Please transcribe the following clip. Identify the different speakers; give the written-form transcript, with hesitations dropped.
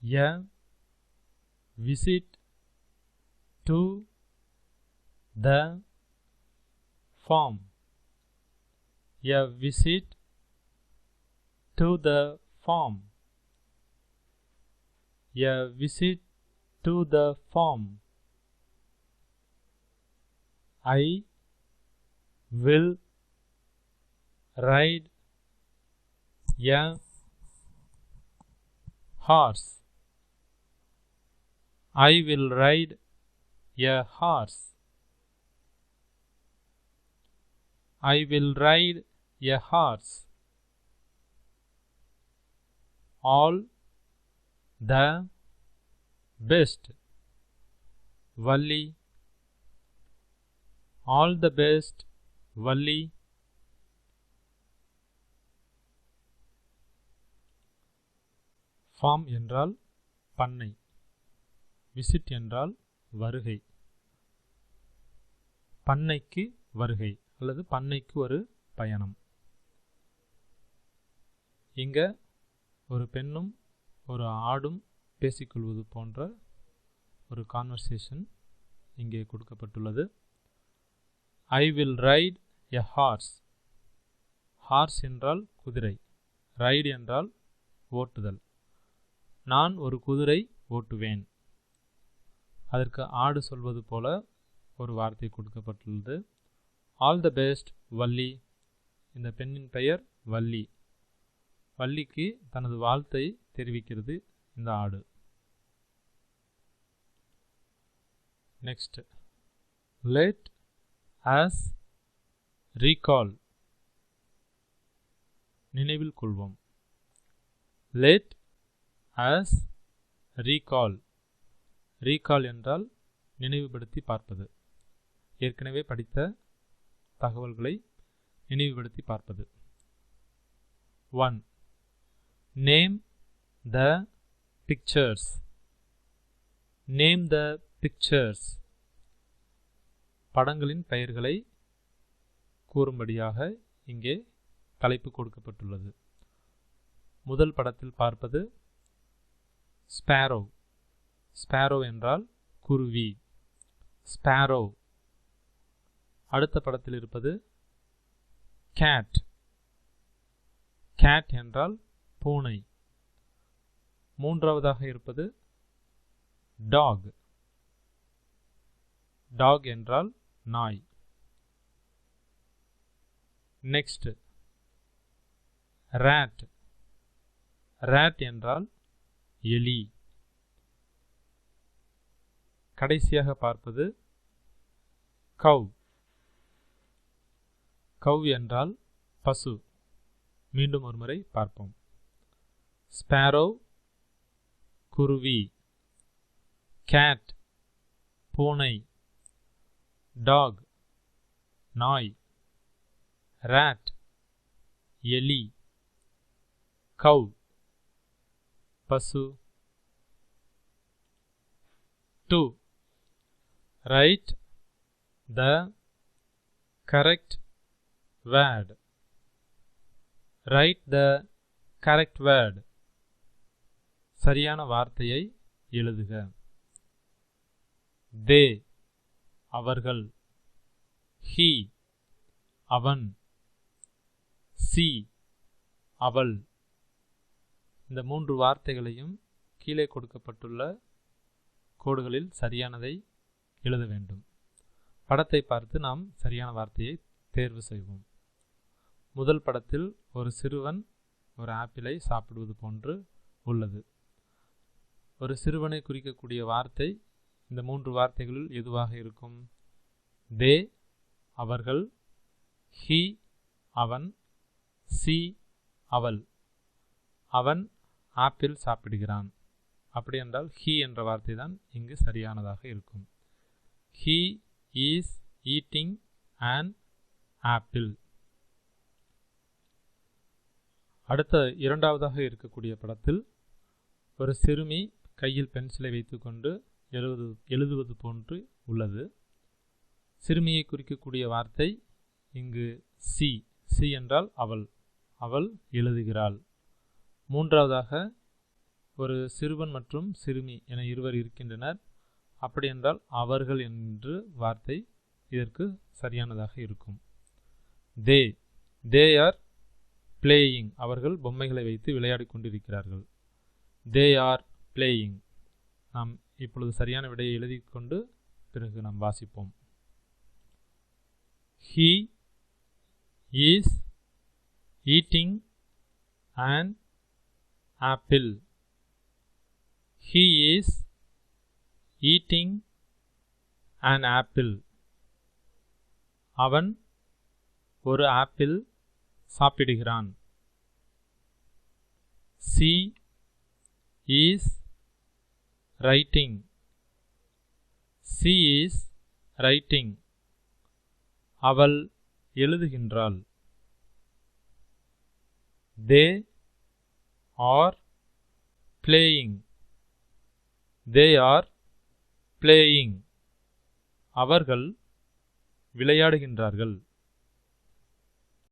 Speaker 1: a visit to the farm. A visit to the farm. A visit to the farm. I will ride a horse. I will ride a horse. I will ride a horse. All the best, Valli. All the best, Valli. Farm என்றால் பண்ணை, visit என்றால் வருகை, பண்ணைக்கு வருகை அல்லது பண்ணைக்கு ஒரு பயணம். இங்க ஒரு பெண்ணும் ஒரு ஆடும் பேசிக்கொள்வது போன்ற ஒரு கான்வர்சேஷன் இங்கே கொடுக்கப்பட்டுள்ளது. I will ride a horse. Horse என்றால் குதிரை, ரைடு என்றால் ஓட்டுதல். நான் ஒரு குதிரை ஓட்டுவேன். அதற்கு ஆடு சொல்வது போல ஒரு வார்த்தை கொடுக்கப்பட்டுள்ளது. All the best Valli. இந்த பெண்ணின் பெயர் வள்ளி. வள்ளிக்கு தனது வாழ்த்தை தெரிவிக்கிறது இந்த ஆடு. Next, let us recall. நினைவில் கொள்வோம். Let us recall. ரீகால் என்றால் நினைவுபடுத்தி பார்ப்பது, ஏற்கனவே படித்த தகவல்களை நினைவுபடுத்தி பார்ப்பது. 1. Name the pictures. Name the pictures. படங்களின் பெயர்களை கூறும்படியாக இங்கே தலைப்பு கொடுக்கப்பட்டுள்ளது. முதல் படத்தில் பார்ப்பது ஸ்பேரோ. ஸ்பேரோ என்றால் குருவி, ஸ்பேரோ. அடுத்த படத்தில் இருப்பது கேட். கேட் என்றால் பூனை. மூன்றாவதாக இருப்பது டாக். டாக் என்றால் நாய். Next, rod. ராட் என்றால் எலி. கடைசியாக பார்ப்பது கவ். கவ் என்றால் பசு. மீண்டும் ஒரு முறை பார்ப்போம். ஸ்பேரோ குருவி, கேட் பூனை, டாக் நாய், ராட் எலி, கவ் பசு. 2. Write the correct word. Write the correct word. சரியான வார்த்தையை எழுதுக. They அவர்கள், he அவன், she அவள். இந்த மூன்று வார்த்தைகளையும் கீழே கொடுக்கப்பட்டுள்ள கோடுகளில் சரியானதை எழுத வேண்டும். படத்தை பார்த்து நாம் சரியான வார்த்தையை தேர்வு செய்வோம். முதல் படத்தில் ஒரு சிறுவன் ஒரு ஆப்பிளை சாப்பிடுவது போன்று உள்ளது. ஒரு சிறுவனை குறிக்கக்கூடிய வார்த்தை இந்த மூன்று வார்த்தைகளில் எதுவாக இருக்கும்? தே அவர்கள், ஹி அவன், சி அவள். அவன் ஆப்பிள் சாப்பிடுகிறான். அப்படி என்றால் ஹி என்ற வார்த்தை தான் இங்கு சரியானதாக இருக்கும். He is eating an apple. அடுத்த இரண்டாவதாக இருக்கக்கூடிய படத்தில் ஒரு சிறுமி கையில் பென்சிலை வைத்துக்கொண்டு எழுதுவது போன்று உள்ளது. சிறுமியை குறிக்கக்கூடிய வார்த்தை இங்கு சி. சி என்றால் அவள். அவள் எழுதுகிறாள். மூன்றாவதாக ஒரு சிறுவன் மற்றும் சிறுமி என இருவர் இருக்கின்றனர். அப்படி என்றால் அவர்கள் என்று வார்த்தை இதற்கு சரியானதாக இருக்கும். தே ஆர் பிளேயிங், அவர்கள் பொம்மைகளை வைத்து விளையாடிக் கொண்டிருக்கிறார்கள். They are playing. நாம் இப்பொழுது சரியான விடையை எழுதி கொண்டு பிறகு நாம் வாசிப்போம். He is eating an apple. He is eating an apple. அவன் ஒரு apple சாப்பிடுகிறான். She is writing. She is writing. அவள் எழுதுகின்றாள். They are playing. They are playing. அவர்கள் விளையாடுகின்றார்கள்.